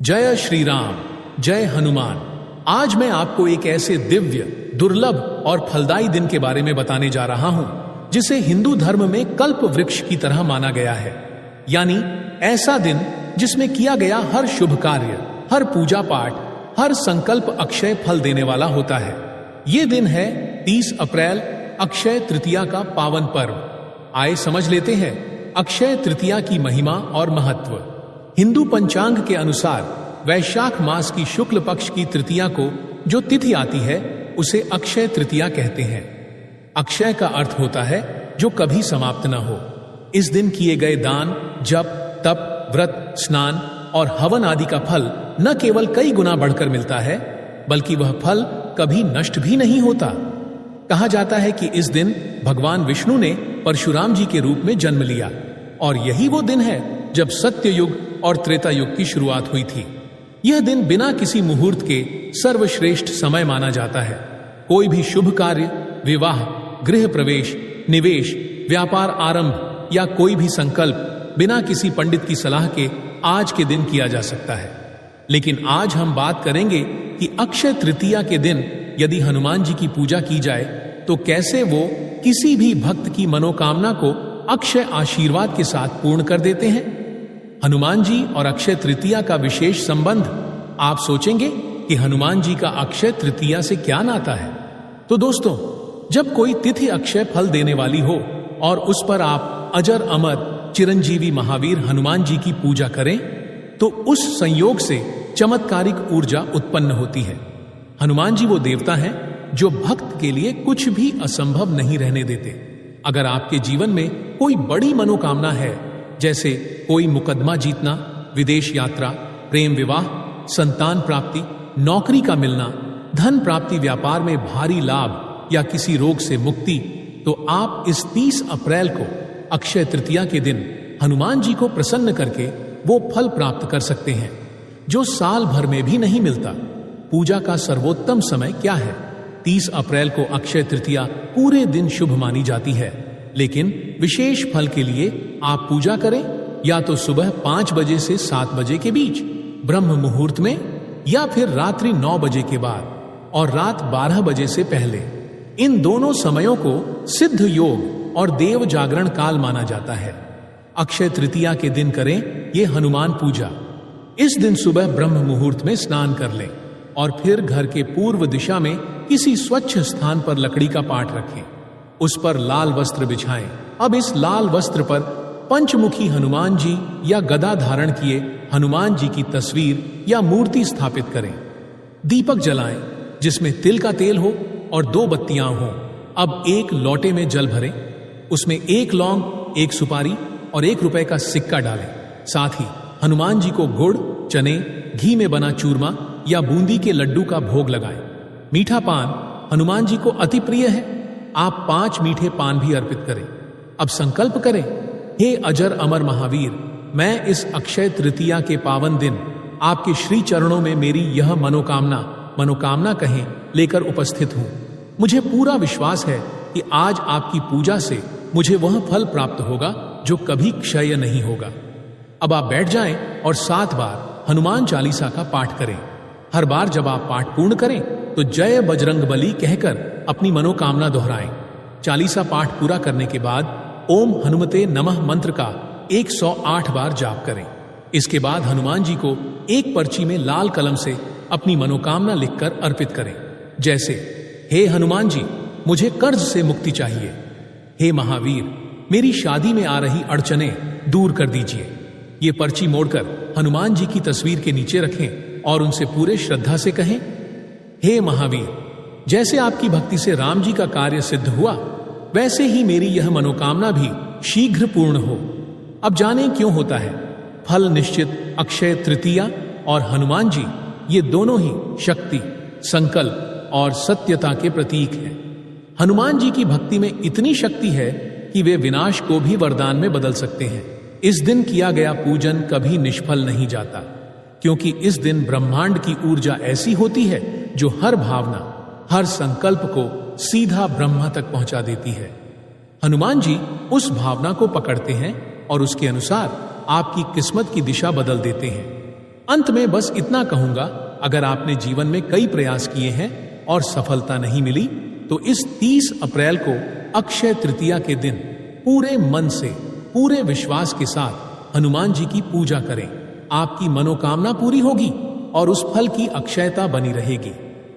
जय श्री राम, जय हनुमान। आज मैं आपको एक ऐसे दिव्य, दुर्लभ और फलदायी दिन के बारे में बताने जा रहा हूं जिसे हिंदू धर्म में कल्प वृक्ष की तरह माना गया है। यानी ऐसा दिन जिसमें किया गया हर शुभ कार्य, हर पूजा पाठ, हर संकल्प अक्षय फल देने वाला होता है। ये दिन है 30 अप्रैल, अक्षय तृतीया का पावन पर्व। आए समझ लेते हैं अक्षय तृतीया की महिमा और महत्व। हिंदू पंचांग के अनुसार वैशाख मास की शुक्ल पक्ष की तृतीया को जो तिथि आती है उसे अक्षय तृतीया कहते हैं। अक्षय का अर्थ होता है जो कभी समाप्त न हो। इस दिन किए गए दान, जप, तप, व्रत, स्नान और हवन आदि का फल न केवल कई गुना बढ़कर मिलता है, बल्कि वह फल कभी नष्ट भी नहीं होता। कहा जाता है कि इस दिन भगवान विष्णु ने परशुराम जी के रूप में जन्म लिया और यही वो दिन है जब सत्य युग और त्रेता युग की शुरुआत हुई थी। यह दिन बिना किसी मुहूर्त के सर्वश्रेष्ठ समय माना जाता है। कोई भी शुभ कार्य, विवाह, गृह प्रवेश, निवेश, व्यापार आरंभ या कोई भी संकल्प बिना किसी पंडित की सलाह के आज के दिन किया जा सकता है। लेकिन आज हम बात करेंगे कि अक्षय तृतीया के दिन यदि हनुमान जी की पूजा की जाए तो कैसे वो किसी भी भक्त की मनोकामना को अक्षय आशीर्वाद के साथ पूर्ण कर देते हैं। हनुमान जी और अक्षय तृतीया का विशेष संबंध। आप सोचेंगे कि हनुमान जी का अक्षय तृतीया से क्या नाता है? तो दोस्तों, जब कोई तिथि अक्षय फल देने वाली हो और उस पर आप अजर अमर चिरंजीवी महावीर हनुमान जी की पूजा करें तो उस संयोग से चमत्कारिक ऊर्जा उत्पन्न होती है। हनुमान जी वो देवता हैं जो भक्त के लिए कुछ भी असंभव नहीं रहने देते। अगर आपके जीवन में कोई बड़ी मनोकामना है, जैसे कोई मुकदमा जीतना, विदेश यात्रा, प्रेम विवाह, संतान प्राप्ति, नौकरी का मिलना, धन प्राप्ति, व्यापार में भारी लाभ या किसी रोग से मुक्ति, तो आप इस 30 अप्रैल को अक्षय तृतीया के दिन हनुमान जी को प्रसन्न करके वो फल प्राप्त कर सकते हैं जो साल भर में भी नहीं मिलता। पूजा का सर्वोत्तम समय क्या है? 30 अप्रैल को अक्षय तृतीया पूरे दिन शुभ मानी जाती है, लेकिन विशेष फल के लिए आप पूजा करें या तो सुबह 5 बजे से 7 बजे के बीच ब्रह्म मुहूर्त में, या फिर रात्रि 9 बजे के बाद और रात 12 बजे से पहले। इन दोनों समयों को सिद्ध योग और देव जागरण काल माना जाता है। अक्षय तृतीया के दिन करें ये हनुमान पूजा। इस दिन सुबह ब्रह्म मुहूर्त में स्नान कर लें और फिर घर के पूर्व दिशा में किसी स्वच्छ स्थान पर लकड़ी का पाट रखें। उस पर लाल वस्त्र बिछाएं। अब इस लाल वस्त्र पर पंचमुखी हनुमान जी या गदा धारण किए हनुमान जी की तस्वीर या मूर्ति स्थापित करें। दीपक जलाएं जिसमें तिल का तेल हो और 2 बत्तियां हों। अब एक लोटे में जल भरें, उसमें 1 लौंग, 1 सुपारी और 1 रुपए का सिक्का डालें। साथ ही हनुमान जी को गुड़, चने, घी में बना चूरमा या बूंदी के लड्डू का भोग लगाएं। मीठा पान हनुमान जी को अति प्रिय है। आप 5 मीठे पान भी अर्पित करें। अब संकल्प करें, हे अजर अमर महावीर, मैं इस अक्षय तृतीया के पावन दिन आपके श्री चरणों में मेरी यह मनोकामना कहें लेकर उपस्थित हूं। मुझे पूरा विश्वास है कि आज आपकी पूजा से मुझे वह फल प्राप्त होगा जो कभी क्षय नहीं होगा। अब आप बैठ जाएं और 7 बार हनुमान चालीसा का पाठ करें। हर बार जब आप पाठ पूर्ण करें तो जय बजरंगबली कहकर अपनी मनोकामना दोहराएं। चालीसा पाठ पूरा करने के बाद ओम हनुमते नमः मंत्र का 108 बार जाप करें। इसके बाद हनुमान जी को एक पर्ची में लाल कलम से अपनी मनोकामना लिखकर अर्पित करें। जैसे, हे हनुमान जी, मुझे कर्ज से मुक्ति चाहिए। हे महावीर, मेरी शादी में आ रही अड़चने दूर कर दीजिए। ये पर्ची मोड़कर हनुमान जी की तस्वीर के नीचे रखें और उनसे पूरे श्रद्धा से कहें, हे महावीर, जैसे आपकी भक्ति से राम जी का कार्य सिद्ध हुआ, वैसे ही मेरी यह मनोकामना भी शीघ्र पूर्ण हो। अब जानें क्यों होता है। फल निश्चित। अक्षय तृतीया और हनुमान जी ये दोनों ही शक्ति, संकल्प और सत्यता के प्रतीक हैं। हनुमान जी की भक्ति में इतनी शक्ति है कि वे विनाश को भी वरदान में बदल सकते हैं। इस दिन किया गया पूजन कभी निष्फल नहीं जाता, क्योंकि इस दिन ब्रह्मांड की ऊर्जा ऐसी होती है जो हर भावना, हर संकल्प को सीधा ब्रह्मा तक पहुंचा देती है। हनुमान जी उस भावना को पकड़ते हैं और उसके अनुसार आपकी किस्मत की दिशा बदल देते हैं। अंत में बस इतना कहूंगा, अगर आपने जीवन में कई प्रयास किए हैं और सफलता नहीं मिली, तो इस 30 अप्रैल को अक्षय तृतीया के दिन पूरे मन से, पूरे विश्वास के साथ हनुमान जी की पूजा करें। आपकी मनोकामना पूरी होगी और उस फल की अक्षयता बनी रहेगी,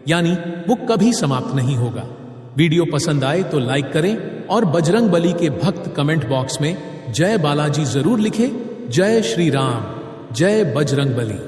यानी वो कभी समाप्त नहीं होगा। वीडियो पसंद आए तो लाइक करें और बजरंग बली के भक्त कमेंट बॉक्स में जय बालाजी जरूर लिखें। जय श्री राम, जय बजरंग बली।